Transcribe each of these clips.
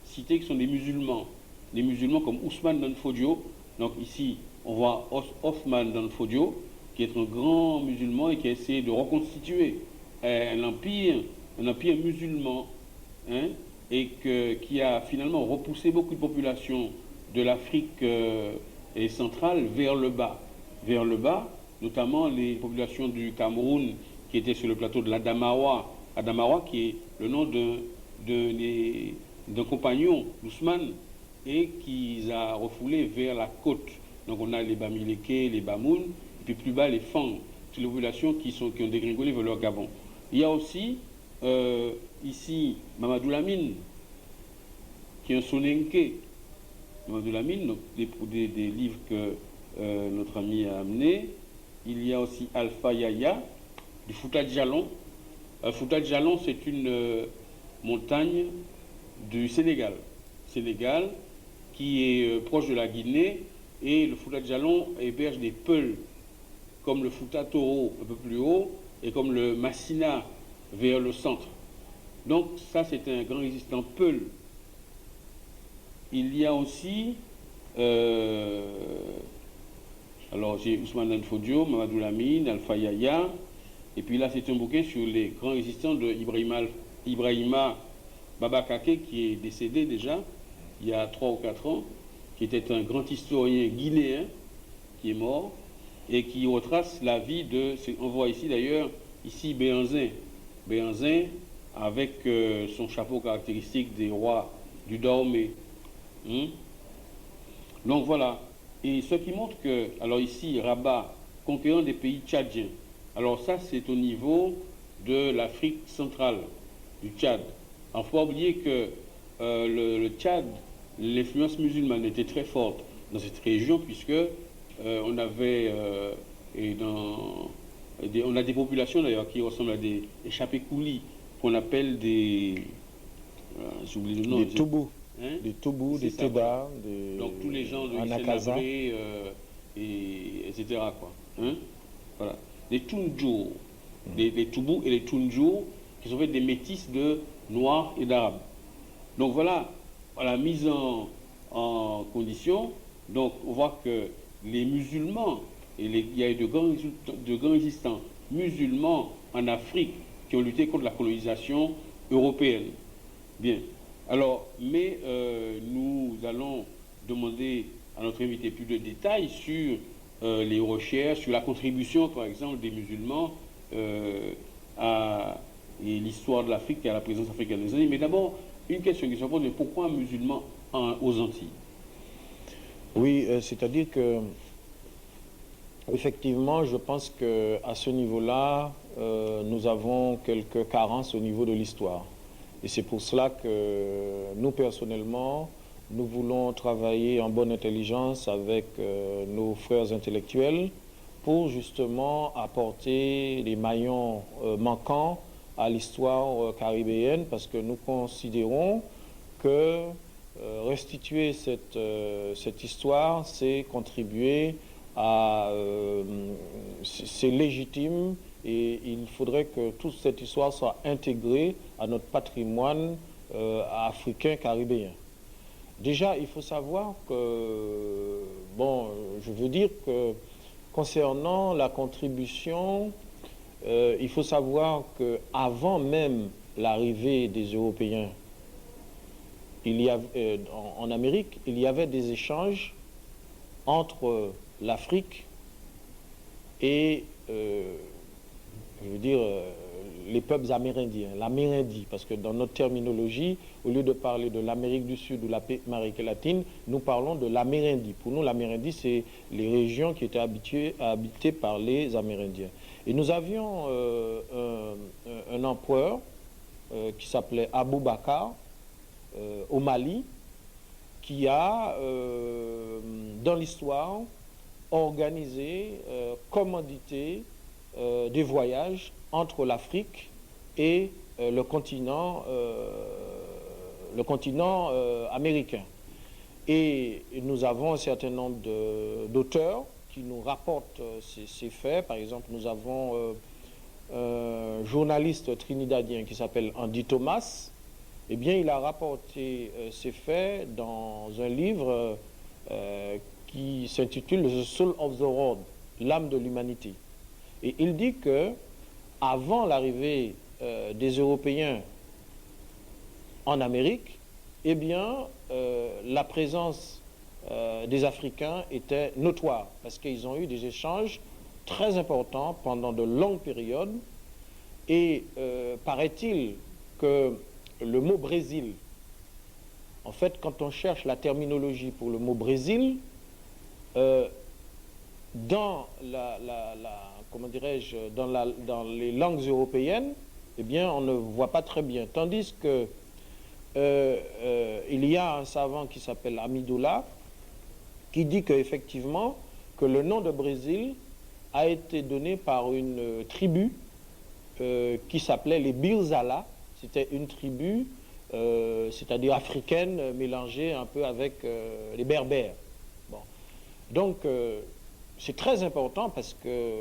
cités qui sont des musulmans comme Ousmane Dan Fodio. Donc ici, on voit Othman Dan Fodio, qui est un grand musulman et qui a essayé de reconstituer un empire musulman, hein, qui a finalement repoussé beaucoup de populations de l'Afrique centrale vers le bas, notamment les populations du Cameroun qui étaient sur le plateau de l'Adamawa, Adamawa qui est le nom d'un compagnon d'Ousmane et qui a refoulé vers la côte. Donc on a les Bamileke, les Bamoun, et puis plus bas les Fang, toutes les populations qui ont dégringolé vers leur Gabon. Il y a aussi ici Mamadou Lamine, qui est un Sonenke. Mamadou Lamine, donc des livres que notre ami a amenés. Il y a aussi Alpha Yaya, du Fouta Djalon. Fouta Djalon, c'est une montagne du Sénégal. Sénégal, qui est proche de la Guinée, et le Fouta Djalon héberge des peuls, comme le Fouta Toro un peu plus haut, et comme le Massina vers le centre. Donc ça, c'est un grand résistant peul. Il y a aussi, alors j'ai Ousmane Dan Fodio, Mamadou Lamine, Alpha Yaya, et puis là c'est un bouquin sur les grands résistants de Ibrahima Baba Kake, qui est décédé déjà, il y a 3 ou 4 ans, qui était un grand historien guinéen, qui est mort, et qui retrace la vie de, on voit ici d'ailleurs, ici Béhanzin avec son chapeau caractéristique des rois du Dahomey. Donc voilà. Et ce qui montre que, alors ici, Rabat, conquérant des pays tchadiens. Alors ça, c'est au niveau de l'Afrique centrale, du Tchad. Il ne faut pas oublier que le Tchad, l'influence musulmane était très forte dans cette région, puisque on avait, on a des populations d'ailleurs qui ressemblent à des échappés-coulis, qu'on appelle des... j'oublie le nom. Des Toubous. Hein? Des Toubous, des Teda, des... Donc tous les gens de Anakaza, etc. Quoi. Hein? Voilà. Les Tunjou, les Toubous et les Tunjou, qui sont faits des métis de Noirs et d'Arabes. Donc voilà, la mise en condition. Donc on voit que les musulmans, il y a eu de grands résistants musulmans en Afrique qui ont lutté contre la colonisation européenne. Bien. Alors, mais nous allons demander à notre invité plus de détails sur les recherches, sur la contribution, par exemple, des musulmans à l'histoire de l'Afrique et à la présence africaine des Antilles. Mais d'abord, une question qui se pose, pourquoi un musulman aux Antilles? Oui, c'est-à-dire que, effectivement, je pense qu'à ce niveau-là, nous avons quelques carences au niveau de l'histoire. Et c'est pour cela que nous, personnellement, nous voulons travailler en bonne intelligence avec nos frères intellectuels pour justement apporter les maillons manquants à l'histoire caribéenne, parce que nous considérons que restituer cette histoire, c'est contribuer à... c'est légitime, et il faudrait que toute cette histoire soit intégrée à notre patrimoine africain caribéen. Déjà, il faut savoir que, bon, je veux dire que concernant la contribution, il faut savoir qu'avant même l'arrivée des Européens, en Amérique, il y avait des échanges entre l'Afrique et, je veux dire, les peuples amérindiens, l'Amérindie, parce que dans notre terminologie, au lieu de parler de l'Amérique du Sud ou l'Amérique latine, nous parlons de l'Amérindie. Pour nous, l'Amérindie, c'est les régions qui étaient habitées par les Amérindiens. Et nous avions un empereur qui s'appelait Abou Bakar au Mali, qui a, dans l'histoire, organisé, commandité des voyages entre l'Afrique et le continent américain. Et nous avons un certain nombre d'auteurs qui nous rapportent ces faits. Par exemple, nous avons un journaliste trinidadien qui s'appelle Andy Thomas, eh bien, il a rapporté ces faits dans un livre qui s'intitule The Soul of the World, l'âme de l'humanité. Et il dit que avant l'arrivée des Européens en Amérique, eh bien, la présence des Africains était notoire parce qu'ils ont eu des échanges très importants pendant de longues périodes. Et paraît-il que le mot Brésil, en fait, quand on cherche la terminologie pour le mot Brésil, dans comment dirais-je, dans les langues européennes, eh bien, on ne voit pas très bien. Tandis que il y a un savant qui s'appelle Amidola qui dit qu'effectivement, que le nom de Brésil a été donné par une tribu qui s'appelait les Birzala. C'était une tribu, c'est-à-dire africaine, mélangée un peu avec les Berbères. Bon. Donc, c'est très important parce que,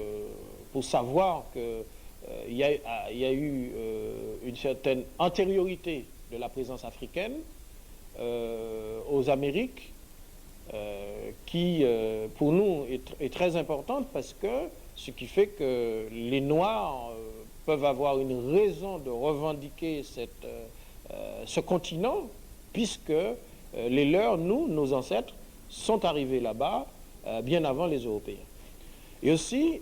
pour savoir qu'il y a eu une certaine antériorité de la présence africaine aux Amériques, qui, pour nous, est très importante parce que ce qui fait que les Noirs peuvent avoir une raison de revendiquer ce continent, puisque les leurs, nous, nos ancêtres, sont arrivés là-bas bien avant les Européens. Et aussi,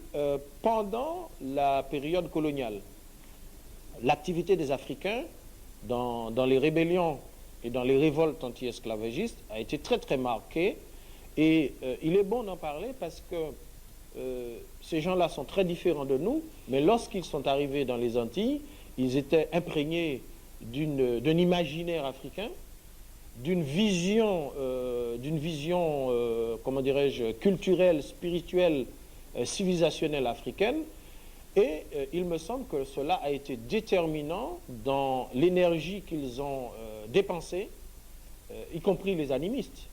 pendant la période coloniale, l'activité des Africains dans les rébellions et dans les révoltes anti-esclavagistes a été très très marquée. Et il est bon d'en parler parce que ces gens-là sont très différents de nous, mais lorsqu'ils sont arrivés dans les Antilles, ils étaient imprégnés d'un imaginaire africain, d'une vision, comment dirais-je, culturelle, spirituelle, civilisationnelle africaine. Et il me semble que cela a été déterminant dans l'énergie qu'ils ont dépensée, y compris les animistes,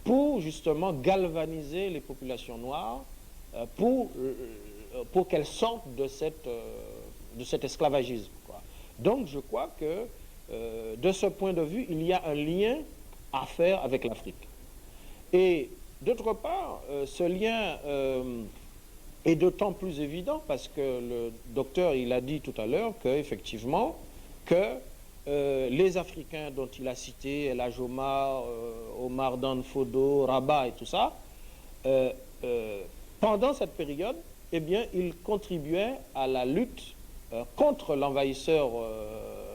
pour justement galvaniser les populations noires, pour qu'elles sortent de cet esclavagisme, quoi. Donc je crois que de ce point de vue, il y a un lien à faire avec l'Afrique. Et d'autre part, ce lien est d'autant plus évident parce que le docteur, il a dit tout à l'heure qu'effectivement, les Africains dont il a cité, El Hadj Omar, Omar Danfodo, Rabat et tout ça, pendant cette période, eh bien, ils contribuaient à la lutte contre l'envahisseur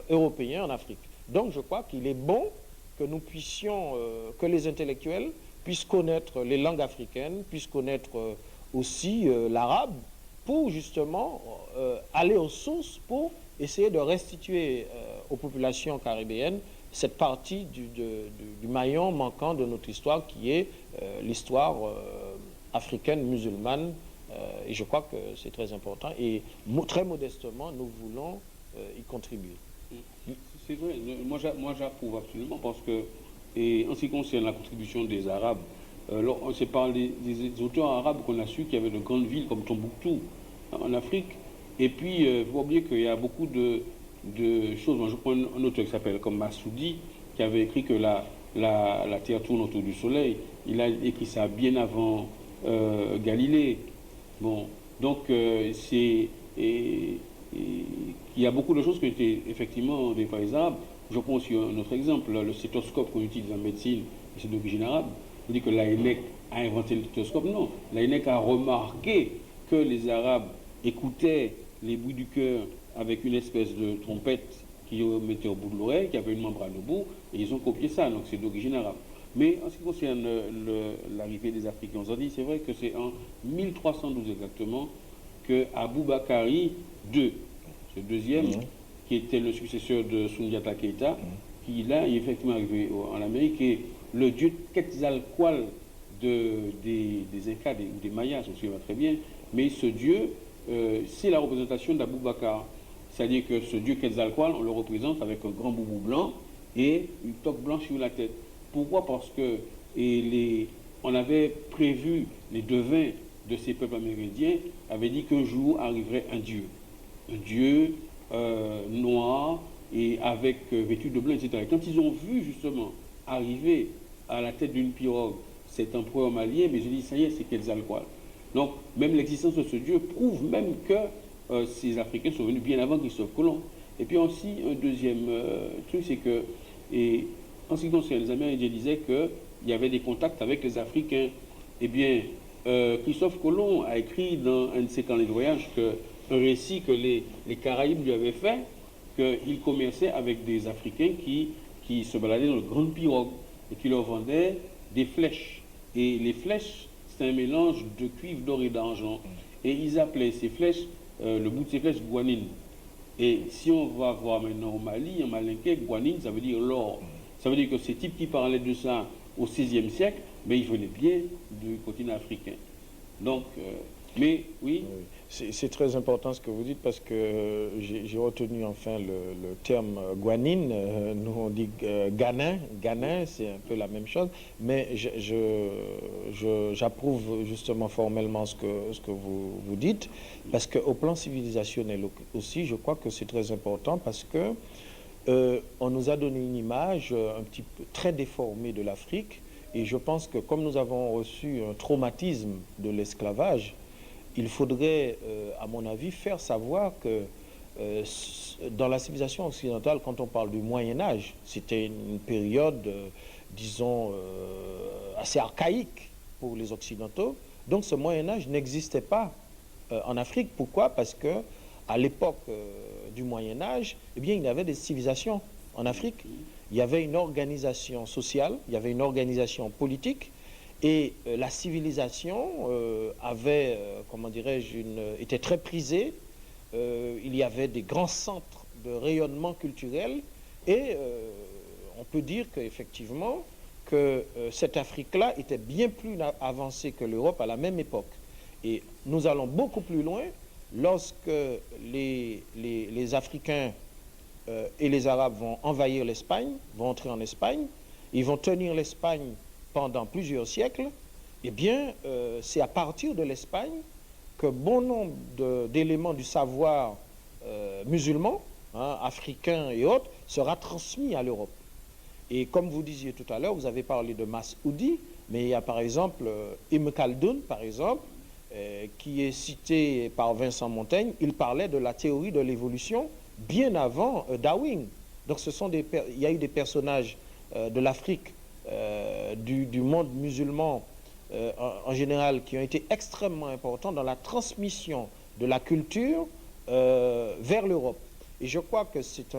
européen en Afrique. Donc je crois qu'il est bon que nous puissions, que les intellectuels puissent connaître les langues africaines, puissent connaître aussi l'arabe, pour justement aller aux sources, pour essayer de restituer aux populations caribéennes cette partie du maillon manquant de notre histoire qui est l'histoire africaine musulmane, et je crois que c'est très important et très modestement nous voulons y contribuer. C'est vrai, moi j'approuve absolument parce que, et en ce qui concerne la contribution des Arabes, c'est par des auteurs arabes qu'on a su qu'il y avait de grandes villes comme Tombouctou en Afrique. Et puis, il ne faut pas oublier qu'il y a beaucoup de choses. Moi, je prends un auteur qui s'appelle comme Massoudi, qui avait écrit que la Terre tourne autour du Soleil. Il a écrit ça bien avant Galilée. Bon, donc, il y a beaucoup de choses qui ont été effectivement des pays arabes. Je prends aussi un autre exemple, le stéthoscope qu'on utilise en médecine, c'est d'origine arabe. On dit que l'AENEC a inventé le stéthoscope. Non, l'AENEC a remarqué que les Arabes écoutaient les bruits du cœur avec une espèce de trompette qu'ils mettaient au bout de l'oreille, qui avait une membrane au bout, et ils ont copié ça, donc c'est d'origine arabe. Mais en ce qui concerne l'arrivée des Africains aux Antilles, c'est vrai que c'est en 1312 exactement que Aboubakari II, ce deuxième, qui était le successeur de Soundiata Keïta, qui là est effectivement arrivé en Amérique, et le dieu Quetzalcoatl des Incas, des Mayas, je me souviens très bien, mais ce dieu, c'est la représentation d'Aboubacar. C'est-à-dire que ce dieu Quetzalcoatl, on le représente avec un grand boubou blanc et une toque blanche sur la tête. Pourquoi? Parce que on avait prévu, les devins de ces peuples amérindiens avaient dit qu'un jour arriverait un dieu noir, et avec vêtus de blanc, etc. Et quand ils ont vu justement arriver à la tête d'une pirogue cet empereur malien, mais je dis, ça y est, c'est Quetzalcoatl. Donc, même l'existence de ce dieu prouve même que ces Africains sont venus bien avant Christophe Colomb. Et puis aussi, un deuxième truc, c'est que, et en ce qui concerne les Amérindiens, disaient qu'il y avait des contacts avec les Africains. Eh bien, Christophe Colomb a écrit dans un de ses carnets de voyage un récit que les Caraïbes lui avaient fait, qu'il commerçait avec des Africains qui se baladaient dans de grandes pirogues et qui leur vendaient des flèches. Et les flèches, c'est un mélange de cuivre, d'or et d'argent. Et ils appelaient ces flèches, le bout de ces flèches, guanine. Et si on va voir maintenant au Mali, en malinké, guanine, ça veut dire l'or. Ça veut dire que ces types qui parlaient de ça au XVIe siècle, mais ils venaient bien du continent africain. Donc, mais oui. C'est très important ce que vous dites parce que j'ai retenu enfin le terme guanine. Nous on dit ganin. Ganin, c'est un peu la même chose. Mais j'approuve justement formellement ce que vous dites parce qu'au plan civilisationnel aussi, je crois que c'est très important parce que on nous a donné une image un petit peu très déformée de l'Afrique. Et je pense que comme nous avons reçu un traumatisme de l'esclavage, il faudrait, à mon avis, faire savoir que dans la civilisation occidentale, quand on parle du Moyen-Âge, c'était une période, disons, assez archaïque pour les Occidentaux. Donc ce Moyen-Âge n'existait pas en Afrique. Pourquoi? Parce que à l'époque du Moyen-Âge, eh bien, il y avait des civilisations en Afrique. Il y avait une organisation sociale, il y avait une organisation politique, et la civilisation avait, comment dirais-je, était très prisée. Il y avait des grands centres de rayonnement culturel, et on peut dire qu'effectivement, que cette Afrique-là était bien plus avancée que l'Europe à la même époque. Et nous allons beaucoup plus loin lorsque les Africains et les Arabes vont envahir l'Espagne, vont entrer en Espagne, ils vont tenir l'Espagne pendant plusieurs siècles. Eh bien, c'est à partir de l'Espagne que bon nombre d'éléments du savoir musulman, africain et autres, sera transmis à l'Europe. Et comme vous disiez tout à l'heure, vous avez parlé de Mas'oudi, mais il y a par exemple Ibn Khaldoun, par exemple, qui est cité par Vincent Montaigne. Il parlait de la théorie de l'évolution bien avant Darwin. Donc il y a eu des personnages de l'Afrique, du monde musulman en général, qui ont été extrêmement importants dans la transmission de la culture vers l'Europe. Et je crois que c'est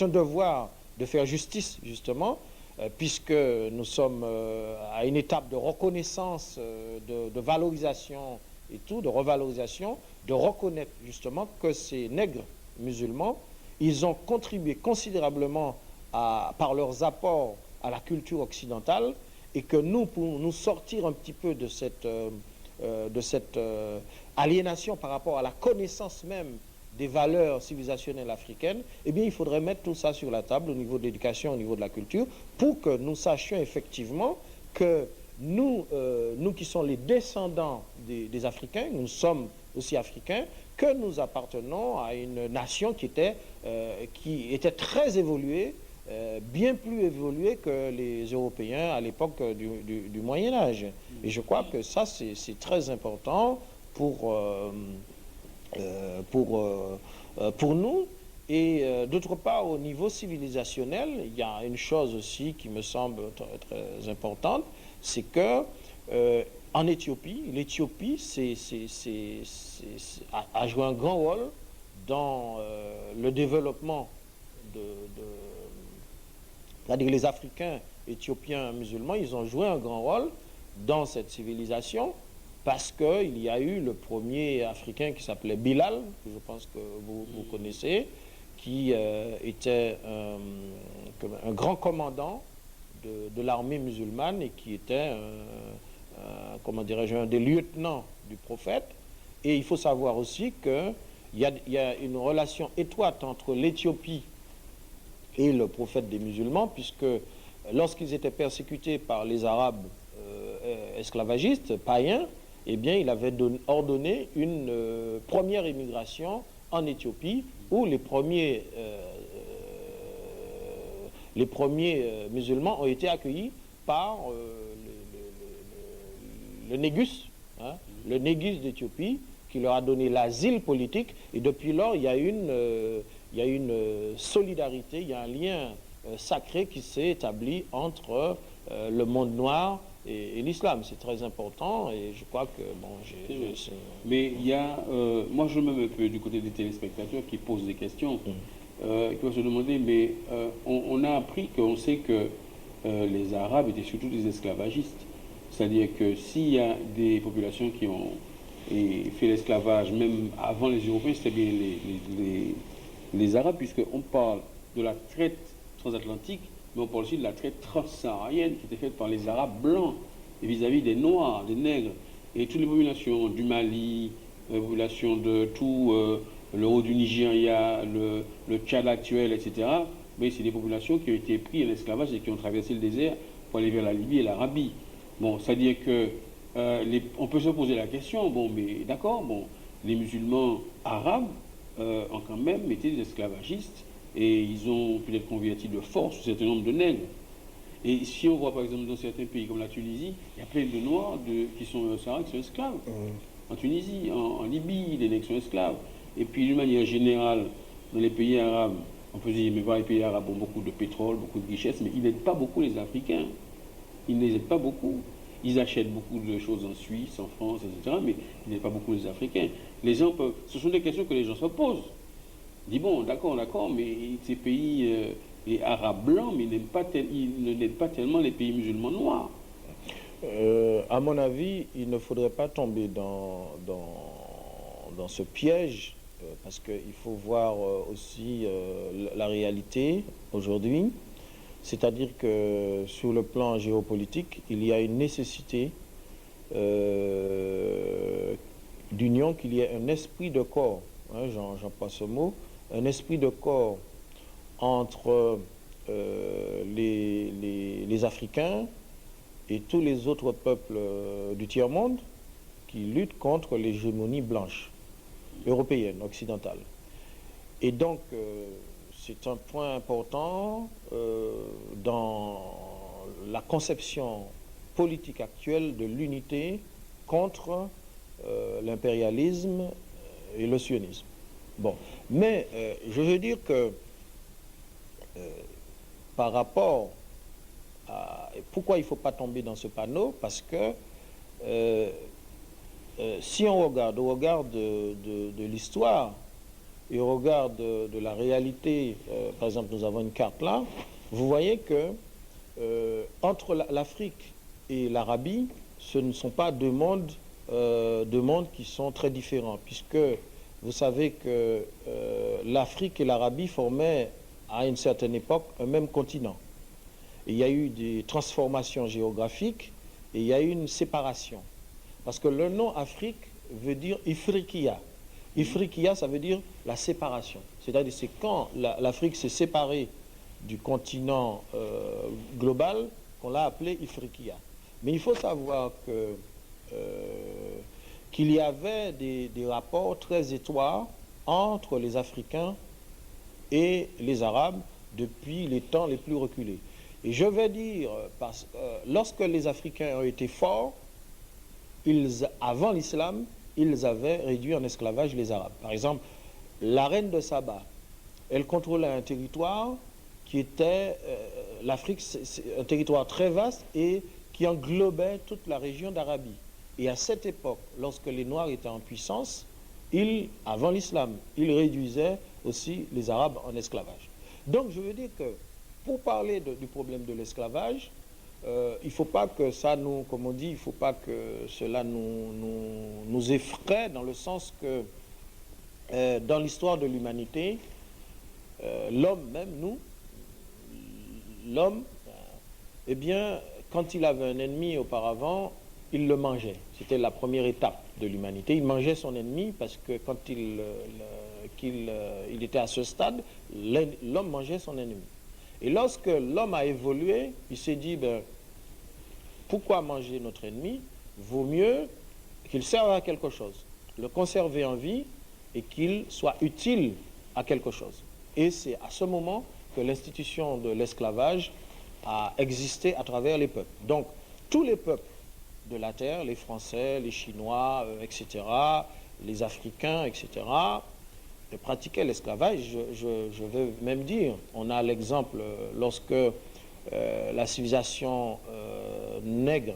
un devoir de faire justice, justement, puisque nous sommes à une étape de reconnaissance, de valorisation et tout, de revalorisation, de reconnaître justement que ces nègres musulmans, ils ont contribué considérablement par leurs apports à la culture occidentale, et que nous, pour nous sortir un petit peu de cette aliénation par rapport à la connaissance même des valeurs civilisationnelles africaines, eh bien, il faudrait mettre tout ça sur la table au niveau de l'éducation, au niveau de la culture, pour que nous sachions effectivement que nous qui sommes les descendants des Africains, nous sommes aussi africains, que nous appartenons à une nation qui était très évoluée, bien plus évoluée que les Européens à l'époque du Moyen-Âge. Et je crois que ça, c'est très important pour nous. Et d'autre part, au niveau civilisationnel, il y a une chose aussi qui me semble très importante, c'est que en Éthiopie, l'Éthiopie a joué un grand rôle dans le développement c'est-à-dire les Africains, Éthiopiens, musulmans, ils ont joué un grand rôle dans cette civilisation, parce qu'il y a eu le premier Africain qui s'appelait Bilal, que je pense que vous connaissez, qui était un grand commandant de l'armée musulmane, et qui était, comment dirais-je, un des lieutenants du prophète. Et il faut savoir aussi qu'il y a une relation étroite entre l'Éthiopie et le prophète des musulmans, puisque lorsqu'ils étaient persécutés par les Arabes esclavagistes, païens, eh bien, il avait ordonné une première émigration en Éthiopie, où les premiers Les premiers musulmans ont été accueillis par le Négus, hein, le Négus d'Éthiopie, qui leur a donné l'asile politique. Et depuis lors, il y a une solidarité, il y a un lien sacré qui s'est établi entre le monde noir et l'islam. C'est très important et je crois que... Bon, mais il y a... moi, je me mets un peu du côté des téléspectateurs qui posent des questions, qui vont se demander, mais on a appris qu'on sait que les Arabes étaient surtout des esclavagistes. C'est-à-dire que s'il y a des populations qui ont fait l'esclavage, même avant les Européens, c'était bien les Arabes, puisqu'on parle de la traite transatlantique, mais on parle aussi de la traite transsaharienne qui était faite par les Arabes blancs vis-à-vis des Noirs, des Nègres. Et toutes les populations du Mali, les populations de tout le haut du Nigeria, le Tchad actuel, etc., mais c'est des populations qui ont été prises en esclavage et qui ont traversé le désert pour aller vers la Libye et l'Arabie. Bon, c'est-à-dire que on peut se poser la question, bon, mais d'accord, bon, les musulmans arabes ont quand même été des esclavagistes et ils ont peut-être converti de force un certain nombre de nègres. Et si on voit par exemple dans certains pays comme la Tunisie, il y a plein de noirs qui sont sahara qui sont esclaves. En Tunisie, en Libye, les nègres sont esclaves. Et puis d'une manière générale, dans les pays arabes, on peut dire, mais voilà, les pays arabes ont beaucoup de pétrole, beaucoup de richesses, mais ils n'aident pas beaucoup les Africains. Ils ne les aident pas beaucoup. Ils achètent beaucoup de choses en Suisse, en France, etc., mais ils n'aident pas beaucoup les Africains. Les gens peuvent... Ce sont des questions que les gens se posent. Ils disent, bon, d'accord, mais ces pays arabes blancs, mais ils ne n'aident pas tellement les pays musulmans noirs. À mon avis, il ne faudrait pas tomber dans ce piège, parce qu'il faut voir aussi la réalité aujourd'hui. C'est-à-dire que sur le plan géopolitique, il y a une nécessité d'union, qu'il y ait un esprit de corps, hein, j'emploie ce mot, un esprit de corps entre les Africains et tous les autres peuples du tiers-monde qui luttent contre l'hégémonie blanche, européenne, occidentale. Et donc, c'est un point important dans la conception politique actuelle de l'unité contre l'impérialisme et le sionisme. Bon, mais je veux dire que par rapport à... Pourquoi il ne faut pas tomber dans ce panneau? Parce que si on regarde au regard de l'histoire, et au regard de la réalité, par exemple, nous avons une carte là, vous voyez que entre l'Afrique et l'Arabie, ce ne sont pas deux mondes qui sont très différents, puisque vous savez que l'Afrique et l'Arabie formaient à une certaine époque un même continent. Et il y a eu des transformations géographiques et il y a eu une séparation. Parce que le nom Afrique veut dire Ifriqiya. Ifriqiya, ça veut dire la séparation. C'est-à-dire c'est quand l'Afrique s'est séparée du continent global qu'on l'a appelé Ifriqiya. Mais il faut savoir qu'il y avait des rapports très étroits entre les Africains et les Arabes depuis les temps les plus reculés. Et je vais dire, lorsque les Africains ont été forts, avant l'islam, ils avaient réduit en esclavage les Arabes. Par exemple, la reine de Saba, elle contrôlait un territoire qui était... l'Afrique, c'est un territoire très vaste et qui englobait toute la région d'Arabie. Et à cette époque, lorsque les Noirs étaient en puissance, avant l'islam, ils réduisaient aussi les Arabes en esclavage. Donc je veux dire que pour parler du problème de l'esclavage, il ne faut pas que ça nous, comme on dit, il ne faut pas que cela nous effraie, dans le sens que dans l'histoire de l'humanité, l'homme même, l'homme, eh bien, quand il avait un ennemi auparavant, il le mangeait. C'était la première étape de l'humanité. Il mangeait son ennemi parce que quand il était à ce stade, l'homme mangeait son ennemi. Et lorsque l'homme a évolué, il s'est dit, ben, pourquoi manger notre ennemi? Vaut mieux qu'il serve à quelque chose, le conserver en vie et qu'il soit utile à quelque chose. Et c'est à ce moment que l'institution de l'esclavage a existé à travers les peuples. Donc, tous les peuples de la Terre, les Français, les Chinois, etc., les Africains, etc., pratiquaient l'esclavage. Je veux même dire, on a l'exemple lorsque la civilisation nègre,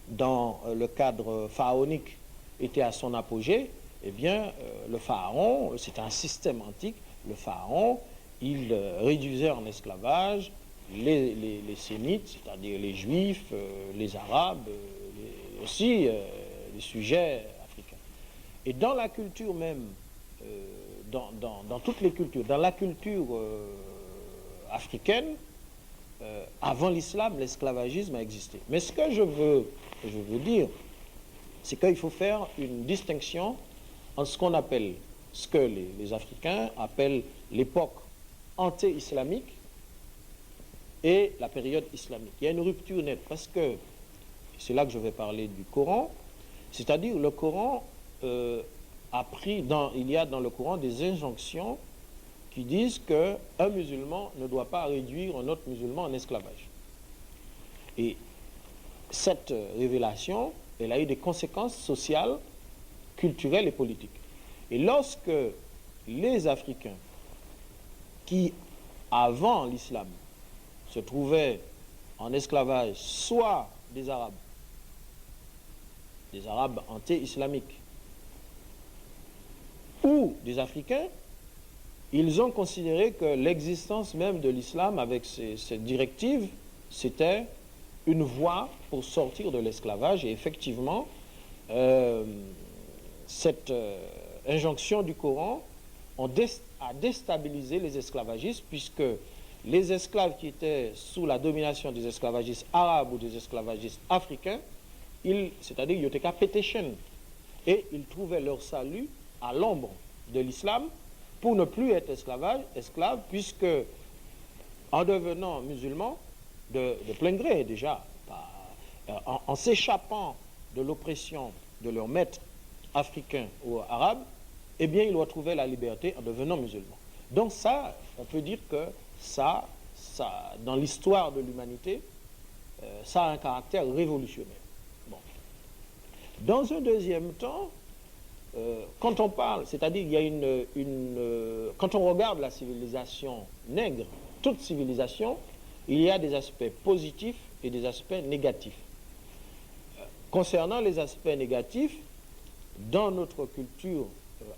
dans le cadre pharaonique, était à son apogée, eh bien, le pharaon, c'est un système antique, le pharaon, il réduisait en esclavage les Sémites, c'est-à-dire les Juifs, les Arabes, aussi les sujets africains. Et dans la culture même, dans toutes les cultures, dans la culture africaine, avant l'islam, l'esclavagisme a existé. Mais ce que je veux dire, c'est qu'il faut faire une distinction entre ce qu'on appelle, ce que les Africains appellent l'époque anté-islamique et la période islamique. Il y a une rupture nette parce que, c'est là que je vais parler du Coran, c'est-à-dire le Coran il y a dans le Coran des injonctions qui disent qu'un musulman ne doit pas réduire un autre musulman en esclavage. Et cette révélation, elle a eu des conséquences sociales, culturelles et politiques. Et lorsque les Africains qui, avant l'islam, se trouvaient en esclavage, soit des Arabes anté-islamiques, ou des Africains, ils ont considéré que l'existence même de l'islam avec cette directive, c'était une voie pour sortir de l'esclavage. Et effectivement, cette injonction du Coran a déstabilisé les esclavagistes, puisque les esclaves qui étaient sous la domination des esclavagistes arabes ou des esclavagistes africains, c'est-à-dire qu'ils étaient qu'à péter chaîne, et ils trouvaient leur salut à l'ombre de l'islam pour ne plus être esclaves, puisque en devenant musulmans, de plein gré déjà, en s'échappant de l'oppression de leurs maîtres africains ou arabes, eh bien ils retrouvaient la liberté en devenant musulmans. Donc ça, on peut dire que ça dans l'histoire de l'humanité, ça a un caractère révolutionnaire. Bon. Dans un deuxième temps, quand on parle, c'est-à-dire il y a quand on regarde la civilisation nègre, toute civilisation, il y a des aspects positifs et des aspects négatifs. Concernant les aspects négatifs, dans notre culture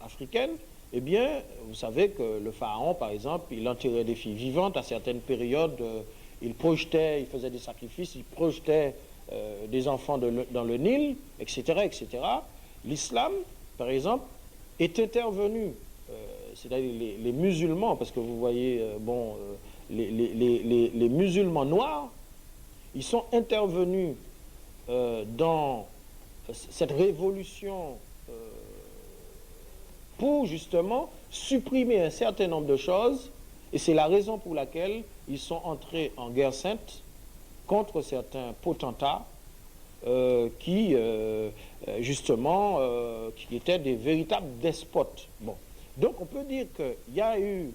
africaine, eh bien, vous savez que le pharaon, par exemple, il enterrait des filles vivantes à certaines périodes, il faisait des sacrifices, il projetait des enfants dans le Nil, etc., etc. L'islam, par exemple, est intervenu, c'est-à-dire les musulmans, parce que vous voyez, les musulmans noirs, ils sont intervenus dans cette révolution pour justement supprimer un certain nombre de choses, et c'est la raison pour laquelle ils sont entrés en guerre sainte contre certains potentats qui étaient des véritables despotes. Bon. Donc on peut dire qu'il y a eu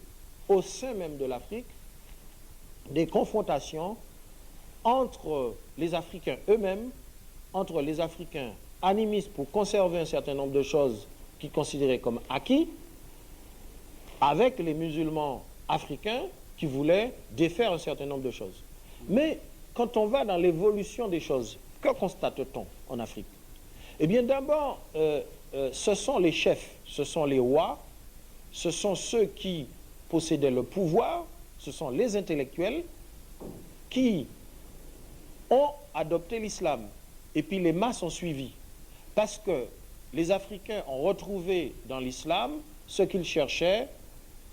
au sein même de l'Afrique des confrontations entre les Africains eux-mêmes, entre les Africains animistes pour conserver un certain nombre de choses qu'ils considéraient comme acquis, avec les musulmans africains qui voulaient défaire un certain nombre de choses. Mais quand on va dans l'évolution des choses, que constate-t-on en Afrique? Eh bien d'abord, ce sont les chefs, ce sont les rois, ce sont ceux qui possédaient le pouvoir, ce sont les intellectuels qui ont adopté l'islam. Et puis les masses ont suivi. Parce que les Africains ont retrouvé dans l'islam ce qu'ils cherchaient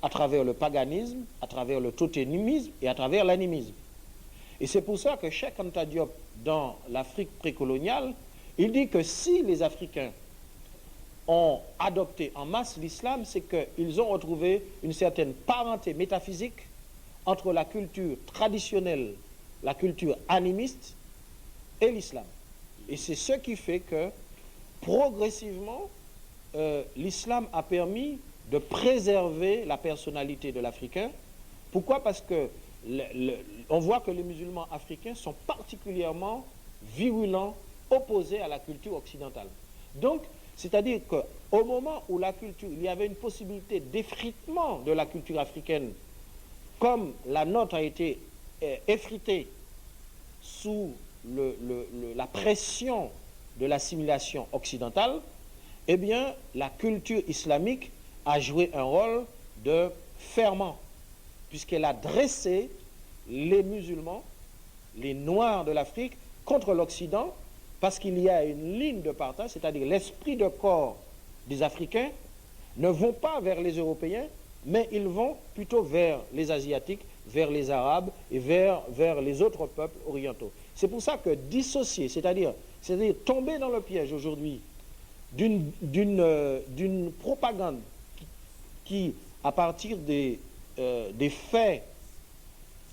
à travers le paganisme, à travers le totémisme et à travers l'animisme. Et c'est pour ça que Cheikh Anta Diop, dans l'Afrique précoloniale, il dit que si les Africains ont adopté en masse l'islam, c'est qu'ils ont retrouvé une certaine parenté métaphysique entre la culture traditionnelle, la culture animiste et l'islam. Et c'est ce qui fait que progressivement, l'islam a permis de préserver la personnalité de l'Africain Pourquoi? Parce que on voit que les musulmans africains sont particulièrement virulents, opposés à la culture occidentale. Donc, c'est-à-dire qu'au moment où il y avait une possibilité d'effritement de la culture africaine, comme la nôtre a été effritée sous la pression de l'assimilation occidentale, eh bien, la culture islamique a joué un rôle de ferment, puisqu'elle a dressé les musulmans, les Noirs de l'Afrique, contre l'Occident, parce qu'il y a une ligne de partage, c'est-à-dire l'esprit de corps des Africains ne vont pas vers les Européens, mais ils vont plutôt vers les Asiatiques, vers les Arabes et vers les autres peuples orientaux. C'est pour ça que dissocier, c'est-à-dire tomber dans le piège aujourd'hui d'une propagande qui, à partir des faits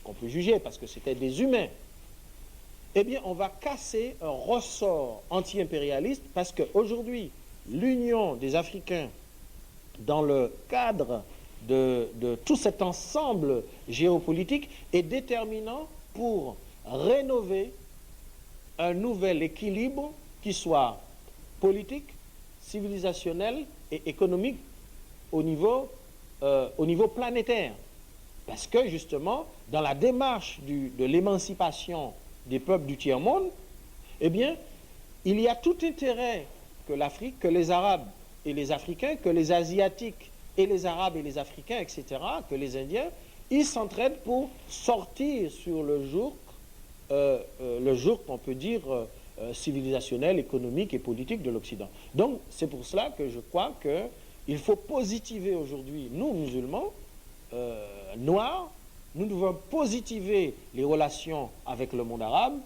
qu'on peut juger, parce que c'était des humains, eh bien, on va casser un ressort anti-impérialiste, parce qu'aujourd'hui, l'union des Africains, dans le cadre de tout cet ensemble géopolitique, est déterminant pour rénover un nouvel équilibre qui soit politique, civilisationnel et économique au niveau planétaire. Parce que, justement, dans la démarche de l'émancipation des peuples du tiers-monde, eh bien, il y a tout intérêt que l'Afrique, que les Arabes et les Africains, que les Asiatiques et les Arabes et les Africains, etc., que les Indiens, ils s'entraident pour sortir sur le jour qu'on peut dire civilisationnel, économique et politique de l'Occident. Donc, c'est pour cela que je crois qu'il faut positiver aujourd'hui, nous, musulmans, noirs, nous devons positiver les relations avec le monde arabe,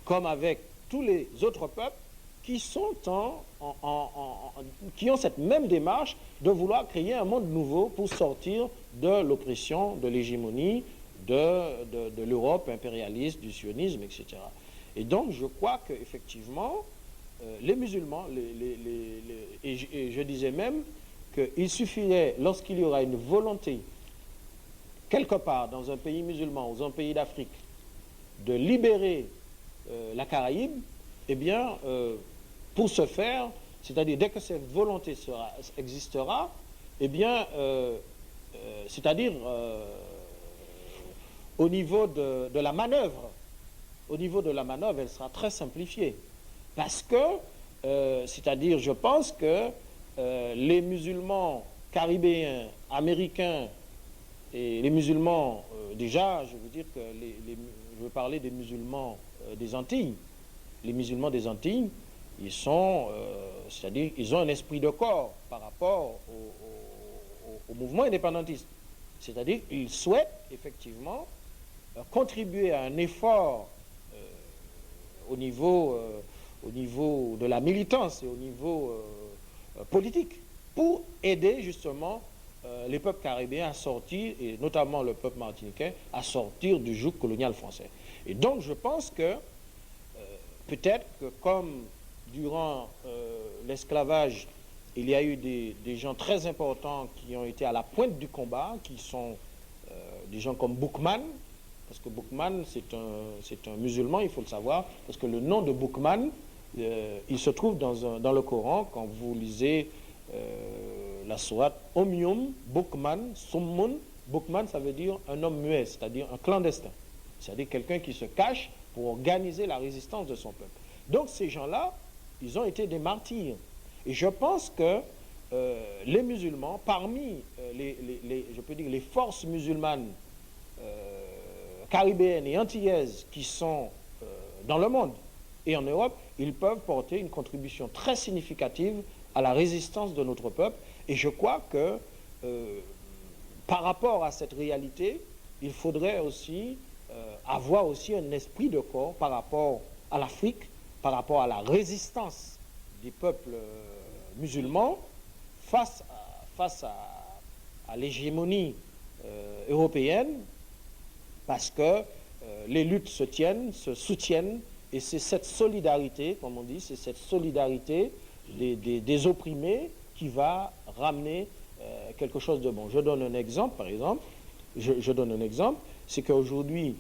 comme avec tous les autres peuples qui sont qui ont cette même démarche de vouloir créer un monde nouveau pour sortir de l'oppression, de l'hégémonie, de l'Europe impérialiste, du sionisme, etc. Et donc, je crois qu'effectivement, les musulmans, et je disais même qu'il suffirait, lorsqu'il y aura une volonté, quelque part dans un pays musulman ou un pays d'Afrique, de libérer la Caraïbe, eh bien, pour ce faire, c'est-à-dire dès que cette volonté existera, eh bien, c'est-à-dire au niveau de la manœuvre, elle sera très simplifiée. Parce que, c'est-à-dire, je pense que les musulmans caribéens, américains, et les musulmans, déjà, je veux dire que je veux parler des musulmans des Antilles. Les musulmans des Antilles, ils sont, c'est-à-dire, ils ont un esprit de corps par rapport au mouvement indépendantiste. C'est-à-dire, ils souhaitent effectivement contribuer à un effort au niveau de la militance et au niveau politique pour aider justement les peuples caribéens à sortir, et notamment le peuple martiniquais, à sortir du joug colonial français. Et donc je pense que peut-être que comme durant l'esclavage, il y a eu des gens très importants qui ont été à la pointe du combat, qui sont des gens comme Boukman, parce que Boukman c'est un musulman, il faut le savoir, parce que le nom de Boukman, il se trouve dans le Coran, quand vous lisez la sourate Omyum, Boukman, Summun. Boukman, ça veut dire un homme muet, c'est-à-dire un clandestin. C'est-à-dire quelqu'un qui se cache pour organiser la résistance de son peuple. Donc ces gens-là, ils ont été des martyrs. Et je pense que les musulmans, parmi je peux dire les forces musulmanes caribéennes et antillaises qui sont dans le monde et en Europe, ils peuvent porter une contribution très significative à la résistance de notre peuple. Et je crois que par rapport à cette réalité, il faudrait aussi avoir aussi un esprit de corps par rapport à l'Afrique, par rapport à la résistance des peuples musulmans face à l'hégémonie européenne, parce que les luttes se soutiennent, et c'est cette solidarité, comme on dit, c'est cette solidarité des opprimés qui va ramener quelque chose de bon. Je donne un exemple, par exemple, je donne un exemple, c'est qu'aujourd'hui,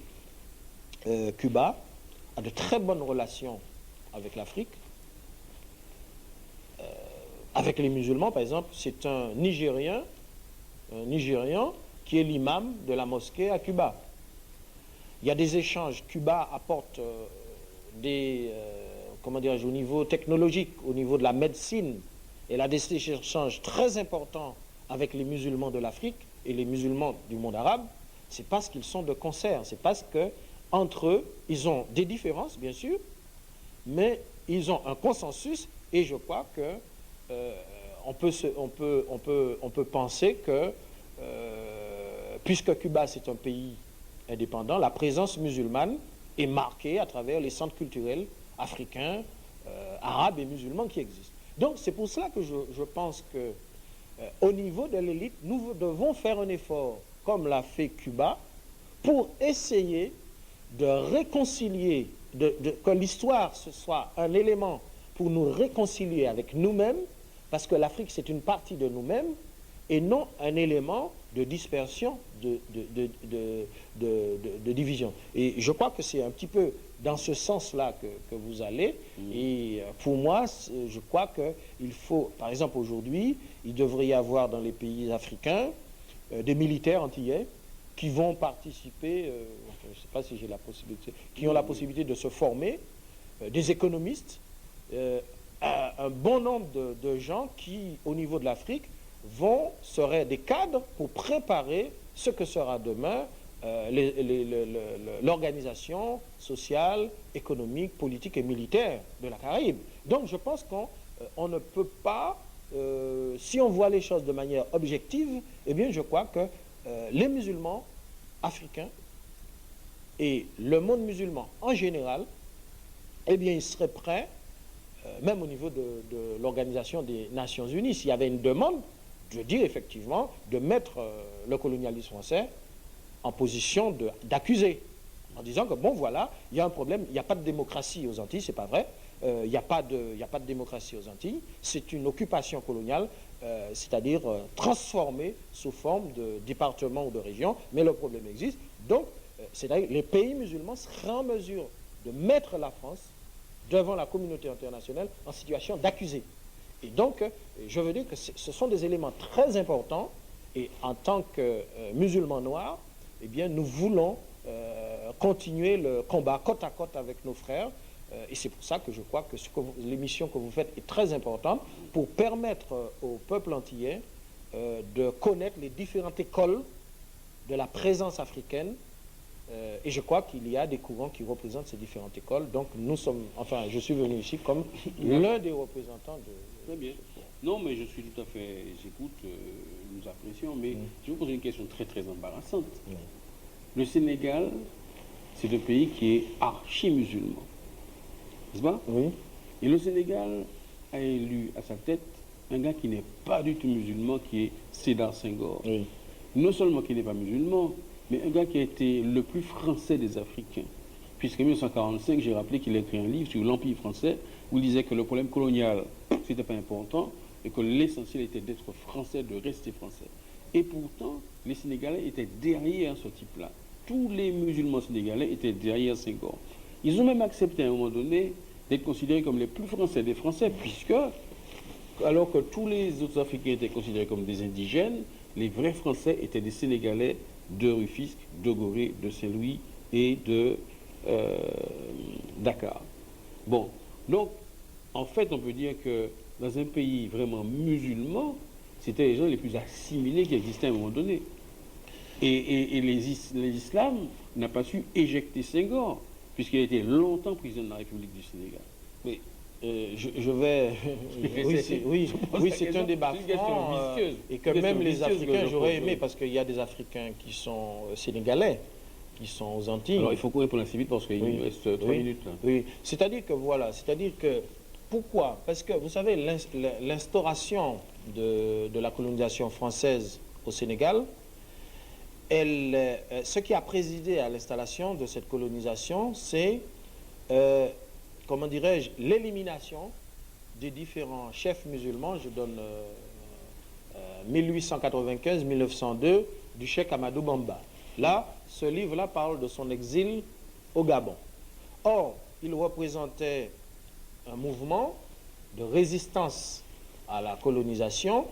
Cuba a de très bonnes relations avec l'Afrique. Avec les musulmans, par exemple, c'est un Nigérian qui est l'imam de la mosquée à Cuba. Il y a des échanges. Cuba apporte comment dirais-je, au niveau technologique, au niveau de la médecine, elle a des échanges très importants avec les musulmans de l'Afrique et les musulmans du monde arabe. C'est parce qu'ils sont de concert, c'est parce que entre eux, ils ont des différences, bien sûr, mais ils ont un consensus, et je crois que on peut penser que puisque Cuba c'est un pays indépendant, la présence musulmane est marquée à travers les centres culturels africains, arabes et musulmans qui existent. Donc c'est pour cela que je pense que au niveau de l'élite, nous devons faire un effort, comme l'a fait Cuba, pour essayer de réconcilier, que l'histoire ce soit un élément pour nous réconcilier avec nous-mêmes, parce que l'Afrique c'est une partie de nous-mêmes, et non un élément de dispersion, de division. Et je crois que c'est un petit peu dans ce sens-là que vous allez. Et pour moi, je crois qu'il faut, par exemple aujourd'hui, il devrait y avoir dans les pays africains des militaires antillais qui vont participer, je ne sais pas si j'ai la possibilité, qui ont la possibilité de se former, des économistes, un bon nombre de gens qui, au niveau de l'Afrique, seraient des cadres pour préparer ce que sera demain l'organisation sociale, économique, politique et militaire de la Caraïbe. Donc je pense qu'on ne peut pas, si on voit les choses de manière objective, eh bien je crois que les musulmans africains et le monde musulman en général, eh bien ils seraient prêts, même au niveau de l'Organisation des Nations Unies, s'il y avait une demande, je dis effectivement, de mettre le colonialisme français en position d'accuser, en disant que bon voilà, il y a un problème, il n'y a pas de démocratie aux Antilles, c'est pas vrai, il n'y a pas de démocratie aux Antilles, c'est une occupation coloniale, c'est-à-dire transformée sous forme de département ou de région, mais le problème existe. Donc, c'est-à-dire les pays musulmans seraient en mesure de mettre la France devant la communauté internationale en situation d'accuser. Et donc, je veux dire que ce sont des éléments très importants, et en tant que musulmans noirs, eh bien, nous voulons continuer le combat côte à côte avec nos frères, et c'est pour ça que je crois que l'émission que vous faites est très importante pour permettre au peuple antillais de connaître les différentes écoles de la présence africaine, et je crois qu'il y a des courants qui représentent ces différentes écoles. Donc nous sommes, enfin je suis venu ici comme l'un des représentants de... Très bien. Non, mais je suis tout à fait... J'écoute, nous apprécions, mais je vais vous poser une question très très embarrassante. Le Sénégal, c'est un pays qui est archi-musulman. N'est-ce pas? Oui. Et le Sénégal a élu à sa tête un gars qui n'est pas du tout musulman, qui est Sédar Senghor. Oui. Non seulement qu'il n'est pas musulman, mais un gars qui a été le plus français des Africains. Puisqu'en 1945, j'ai rappelé qu'il a écrit un livre sur l'Empire français où il disait que le problème colonial, c'était pas important et que l'essentiel était d'être français, de rester français. Et pourtant, les Sénégalais étaient derrière ce type-là. Tous les musulmans sénégalais étaient derrière Senghor. Ils ont même accepté à un moment donné d'être considérés comme les plus français des Français, puisque, alors que tous les autres Africains étaient considérés comme des indigènes, les vrais Français étaient des Sénégalais de Rufisque, de Gorée, de Saint-Louis et de Dakar. Bon, donc, en fait, on peut dire que dans un pays vraiment musulman, c'était les gens les plus assimilés qui existaient à un moment donné. Et l'islam n'a pas su éjecter Senghor, puisqu'il a été longtemps président de la République du Sénégal. Mais je vais... oui, c'est un débat franc, et que même les Africains, j'aurais aimé, parce qu'il y a des Africains qui sont sénégalais, qui sont aux Antilles. Alors il faut qu'on réponde assez vite parce qu'il nous reste 3 minutes. Là. Oui, c'est-à-dire que voilà, c'est-à-dire que pourquoi? Parce que vous savez, l'instauration de la colonisation française au Sénégal, ce qui a présidé à l'installation de cette colonisation, c'est, comment dirais-je, l'élimination des différents chefs musulmans. Je donne 1895-1902 du cheikh Amadou Bamba. Là, ce livre-là parle de son exil au Gabon. Or, il représentait un mouvement de résistance à la colonisation